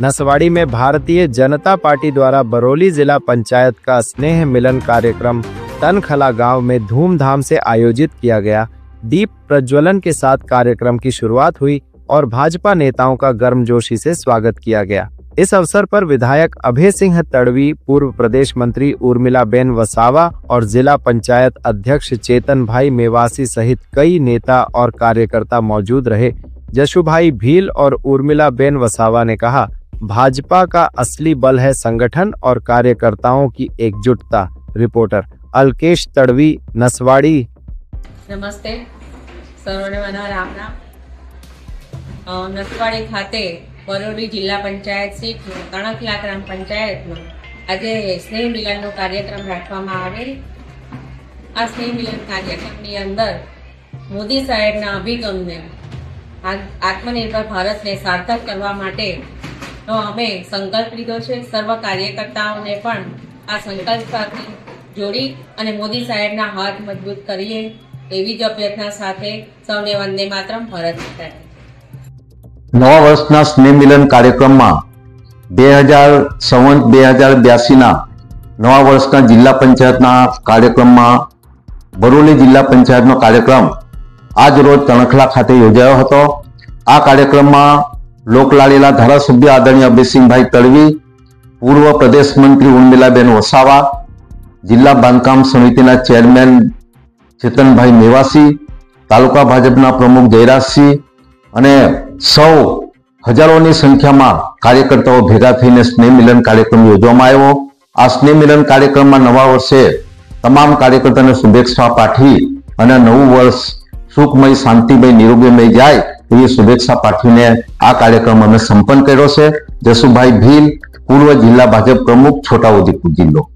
नसवाड़ी में भारतीय जनता पार्टी द्वारा बरौली जिला पंचायत का स्नेह मिलन कार्यक्रम तनखला गांव में धूमधाम से आयोजित किया गया। दीप प्रज्वलन के साथ कार्यक्रम की शुरुआत हुई और भाजपा नेताओं का गर्मजोशी से स्वागत किया गया। इस अवसर पर विधायक अभय सिंह तड़वी, पूर्व प्रदेश मंत्री उर्मिलाबेन वसावा और जिला पंचायत अध्यक्ष चेतन भाई मेवासी सहित कई नेता और कार्यकर्ता मौजूद रहे। जशुभाई भील और उर्मिलाबेन वसावा ने कहा, भाजपा का असली बल है संगठन और कार्यकर्ताओं की एकजुटता। रिपोर्टर अल्केश तड़वी, नसवाड़ी। नमस्ते, सर्वने मना राम राम। नसवाड़ी खाते बरौली जिला पंचायत सीट तणखला ग्राम पंचायत में आज स्नेह मिलन कार्यक्रम राखवामां आवेल। आ स्नेह मिलन कार्यक्रमनी अंदर मोदी साहेबना अभिगमने आत्मनिर्भर भारत ने सार्थक करवा माटे अमे संकल्प लीधो छे। सर्व कार्यकर्ताओने पण आ संकल्प साथे जोड़ी अने मोदी साहेबना हाथ मजबूत करीए एवी ज अभ्यर्थना साथे सौने वंदे मातरम भारत माता। नवा वर्षना स्नेह मिलन कार्यक्रम में 2082 नवा वर्षना जिला पंचायतना कार्यक्रम में बरौली जिला पंचायतनो कार्यक्रम आज रोज तणखला खाते योजायो हतो। आ कार्यक्रम में लोकलाड़ीला धारासभ्य आदरणीय अभय सिंह भाई तड़वी, पूर्व प्रदेश मंत्री उर्मिलाबेन वसावा, जिला बांधकाम समितिना चेरमेन चेतन भाई मेवासी, तालुका भाजपना प्रमुख जयराजसिंह अने सौ हजारों संख्या में कार्यकर्ताओं भेगा थईने स्नेह मिलन कार्यक्रम योजवामां आव्यो। आ स्नेह मिलन कार्यक्रम में नवा वर्षे तमाम कार्यकर्ताओं शुभेच्छा पाठी अने नवुं वर्ष सुखमय, शांतिमय, निरोगीमय जाय एवी शुभेच्छा पाठवीने आ कार्यक्रम अमे संपन्न कर्यो छे। जसुभाई भील, पूर्व जिला भाजप प्रमुख, छोटाउदेपुर जिल्लो।